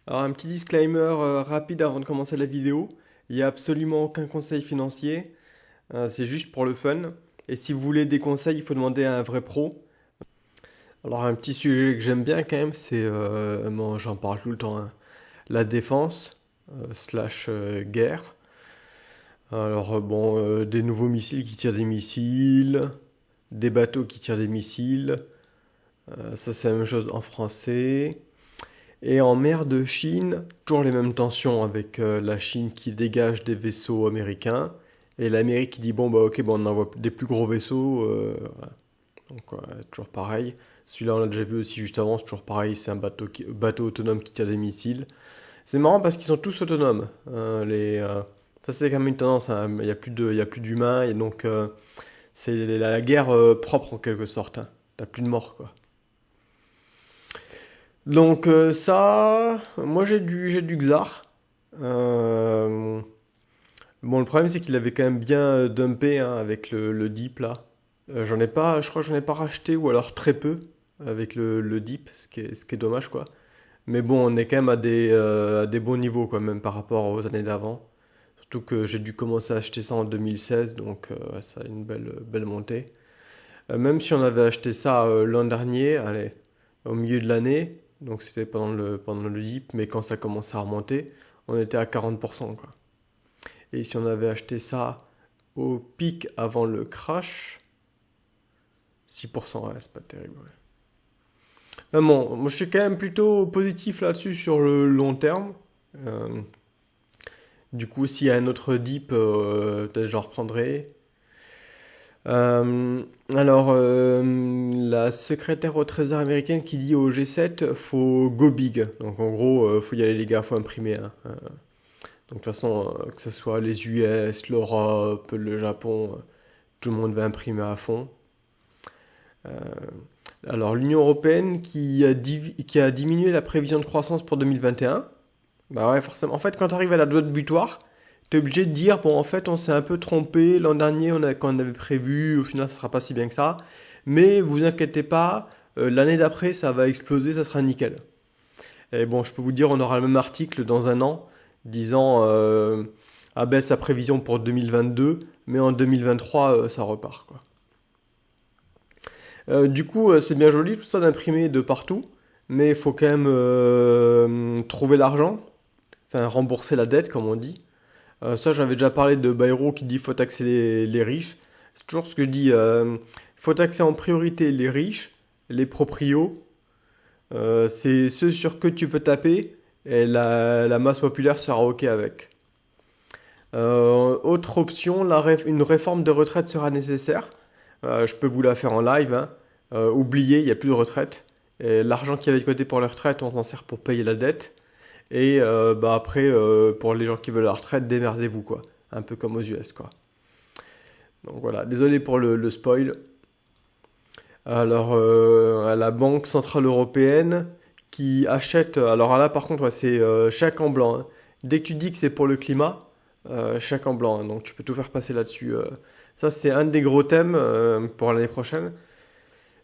Alors un petit disclaimer rapide avant de commencer la vidéo. Il n'y a absolument aucun conseil financier, c'est juste pour le fun. Et si vous voulez des conseils, il faut demander à un vrai pro. Alors un petit sujet que j'aime bien quand même, c'est, bon, j'en parle tout le temps, hein, la défense slash guerre. Alors bon, des nouveaux missiles qui tirent des missiles, des bateaux qui tirent des missiles. Ça c'est la même chose en français. Et en mer de Chine, toujours les mêmes tensions avec la Chine qui dégage des vaisseaux américains et l'Amérique qui dit bon bah ok bon on envoie des plus gros vaisseaux. Voilà. Donc toujours pareil. Celui-là on l'a déjà vu aussi juste avant, c'est toujours pareil, c'est un bateau autonome qui tire des missiles. C'est marrant parce qu'ils sont tous autonomes. Ça c'est quand même une tendance, hein. Il y a plus d'humains et donc c'est la guerre propre en quelque sorte, hein. T'as plus de morts quoi. Donc ça, moi j'ai du Xar. Euh, bon, le problème c'est qu'il avait quand même bien dumpé hein, avec le Deep là. J'en ai pas, je crois que j'en ai pas racheté ou alors très peu avec le Deep, ce qui est dommage quoi. Mais bon, on est quand même à des bons niveaux quoi, même par rapport aux années d'avant. Surtout que j'ai dû commencer à acheter ça en 2016, donc ouais, ça a une belle montée. Même si on avait acheté ça l'an dernier, allez, au milieu de l'année, donc c'était pendant le dip, mais quand ça commençait à remonter, on était à 40%, quoi. Et si on avait acheté ça au pic avant le crash, 6%, ouais, c'est pas terrible, ouais. Mais bon, moi je suis quand même plutôt positif là-dessus sur le long terme. Euh, du coup, s'il y a un autre dip, peut-être je reprendrai. La secrétaire au Trésor américaine qui dit au G7, faut go big. Donc en gros, faut y aller les gars, faut imprimer, hein. Donc de toute façon, que ce soit les US, l'Europe, le Japon, tout le monde va imprimer à fond. Euh, alors l'Union européenne qui a diminué la prévision de croissance pour 2021. Bah ouais, forcément. En fait, quand tu arrives à la date butoir, t'es obligé de dire, bon, en fait, on s'est un peu trompé. L'an dernier, quand on avait prévu, au final, ça sera pas si bien que ça. Mais vous inquiétez pas, l'année d'après, ça va exploser, ça sera nickel. Et bon, je peux vous dire, on aura le même article dans un an, disant, abaisse sa prévision pour 2022, mais en 2023, ça repart, quoi. Du coup, c'est bien joli tout ça d'imprimer de partout, mais il faut quand même trouver l'argent, enfin rembourser la dette, comme on dit. Ça, j'avais déjà parlé de Bayrou qui dit faut taxer les riches. C'est toujours ce que je dis. Faut taxer en priorité les riches, les proprios. C'est ceux sur que tu peux taper et la masse populaire sera OK avec. Autre option, une réforme de retraite sera nécessaire. Je peux vous la faire en live, hein. Oubliez, il n'y a plus de retraite. Et l'argent qui avait de côté pour la retraite, on s'en sert pour payer la dette. Et bah après, pour les gens qui veulent la retraite, démerdez-vous, quoi. Un peu comme aux US, quoi. Donc voilà, désolé pour le spoil. Alors, à la Banque Centrale Européenne qui achète. Alors là, par contre, ouais, c'est chèque en blanc, hein. Dès que tu dis que c'est pour le climat, chèque en blanc, hein. Donc tu peux tout faire passer là-dessus. Ça, c'est un des gros thèmes pour l'année prochaine.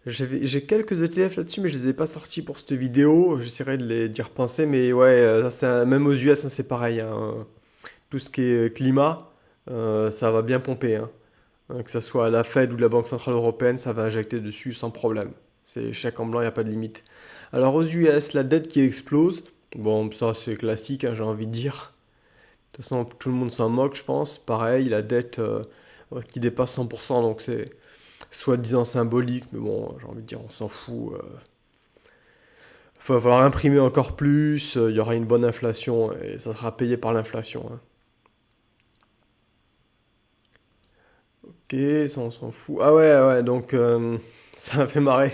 J'ai quelques ETF là-dessus, mais je les ai pas sortis pour cette vidéo. J'essaierai d'y repenser, mais ouais, ça, même aux US, hein, c'est pareil, hein. Tout ce qui est climat, ça va bien pomper, hein. Que ce soit la Fed ou la Banque Centrale Européenne, ça va injecter dessus sans problème. C'est chèque en blanc, il n'y a pas de limite. Alors aux US, la dette qui explose, bon, ça c'est classique, hein, j'ai envie de dire. De toute façon, tout le monde s'en moque, je pense. Pareil, la dette qui dépasse 100%, donc c'est soi-disant symbolique, mais bon, j'ai envie de dire, on s'en fout. Va falloir imprimer encore plus, il y aura une bonne inflation et ça sera payé par l'inflation, hein. Ok, ça on s'en fout. Ah ouais, ouais, donc ça m'a fait marrer.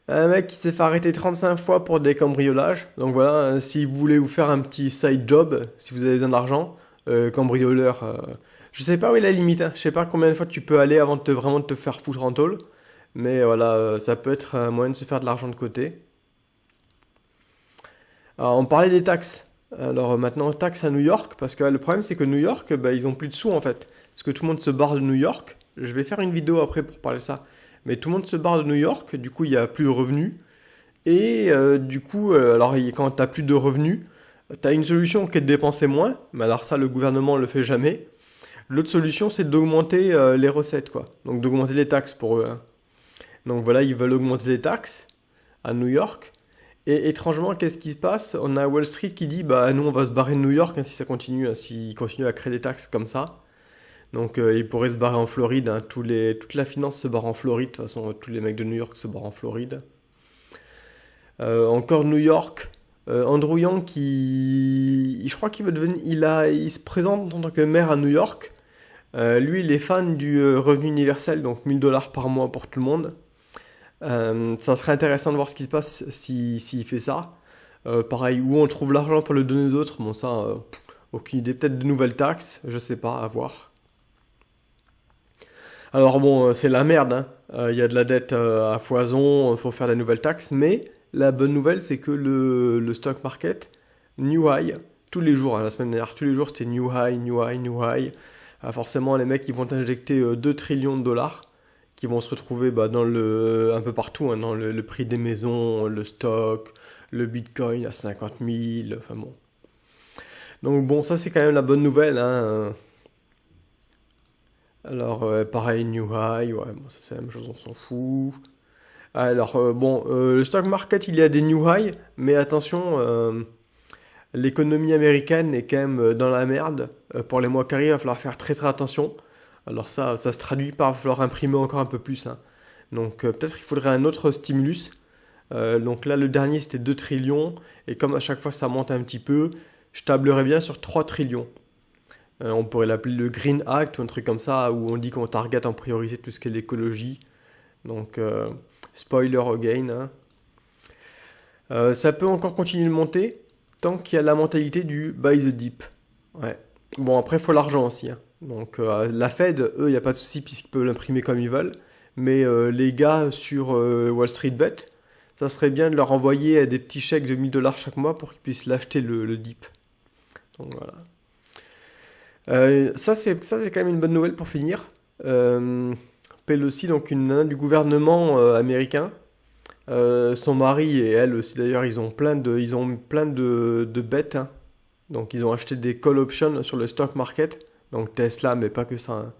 Un mec qui s'est fait arrêter 35 fois pour des cambriolages. Donc voilà, si vous voulez vous faire un petit side job, si vous avez besoin d'argent, cambrioleur, je sais pas où est la limite, hein. Je sais pas combien de fois tu peux aller avant de vraiment de te faire foutre en tôle. Mais voilà, ça peut être un moyen de se faire de l'argent de côté. Alors, on parlait des taxes. Alors maintenant, taxes à New York, parce que le problème c'est que New York, bah, ils ont plus de sous en fait. Parce que tout le monde se barre de New York. Je vais faire une vidéo après pour parler de ça. Mais tout le monde se barre de New York, du coup il n'y a plus de revenus. Et du coup, alors quand tu n'as plus de revenus, tu as une solution qui est de dépenser moins, mais alors ça, le gouvernement ne le fait jamais. L'autre solution, c'est d'augmenter les recettes, quoi. Donc d'augmenter les taxes pour eux, hein. Donc voilà, ils veulent augmenter les taxes à New York. Et étrangement, qu'est-ce qui se passe? On a Wall Street qui dit, bah nous on va se barrer de New York hein, si ça continue, hein, s'ils continuent à créer des taxes comme ça. Donc ils pourraient se barrer en Floride, hein. Toute la finance se barre en Floride, de toute façon tous les mecs de New York se barrent en Floride. Encore New York, Andrew Yang je crois qu'il veut devenir, il se présente en tant que maire à New York. Lui, il est fan du revenu universel, donc 1000 $ par mois pour tout le monde. Ça serait intéressant de voir ce qui se passe s'il fait ça. Pareil, où on trouve l'argent pour le donner aux autres, bon ça, aucune idée. Peut-être de nouvelles taxes, je sais pas, à voir. Alors bon, c'est la merde, hein. Il y a de la dette à foison, il faut faire des nouvelles taxes, mais la bonne nouvelle, c'est que le stock market, new high, tous les jours, hein, la semaine dernière, tous les jours, c'était new high, new high, new high. Forcément, les mecs, ils vont injecter 2 trillions de dollars qui vont se retrouver bah, un peu partout, hein, dans le prix des maisons, le stock, le bitcoin à 50 000, enfin bon. Donc bon, ça c'est quand même la bonne nouvelle, hein. Alors, pareil, New High, ouais, bon, ça c'est la même chose, on s'en fout. Alors, bon, le stock market, il y a des New High, mais attention, l'économie américaine est quand même dans la merde. Pour les mois qui arrivent, il va falloir faire très très attention. Alors ça se traduit par, il va falloir imprimer encore un peu plus, hein. Donc peut-être qu'il faudrait un autre stimulus. Donc là, le dernier, c'était 2 trillions. Et comme à chaque fois, ça monte un petit peu, je tablerais bien sur 3 trillions. On pourrait l'appeler le Green Act ou un truc comme ça, où on dit qu'on target en priorité tout ce qui est l'écologie. Donc, spoiler again, hein. Ça peut encore continuer de monter tant qu'il y a la mentalité du buy the dip. Ouais. Bon, après, il faut l'argent aussi, hein. Donc, la Fed, eux, il n'y a pas de souci puisqu'ils peuvent l'imprimer comme ils veulent. Mais les gars sur Wall Street Bet, ça serait bien de leur envoyer des petits chèques de 1000 $ chaque mois pour qu'ils puissent l'acheter le dip. Donc voilà. Ça, c'est quand même une bonne nouvelle pour finir. Pelosi, donc une nana du gouvernement américain. Son mari et elle aussi d'ailleurs, ils ont plein de bêtes, hein. Donc ils ont acheté des call options sur le stock market. Donc Tesla, mais pas que ça, hein.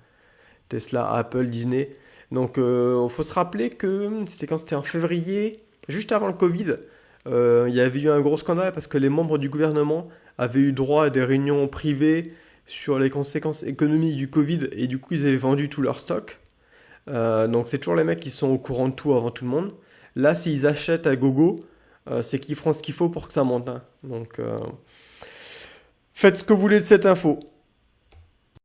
Tesla, Apple, Disney. Donc il faut se rappeler que c'était en février, juste avant le Covid. Il y avait eu un gros scandale parce que les membres du gouvernement avaient eu droit à des réunions privées sur les conséquences économiques du Covid et du coup ils avaient vendu tout leur stock. Donc c'est toujours les mecs qui sont au courant de tout avant tout le monde. Là, s'ils achètent à gogo, c'est qu'ils feront ce qu'il faut pour que ça monte, hein. Donc faites ce que vous voulez de cette info.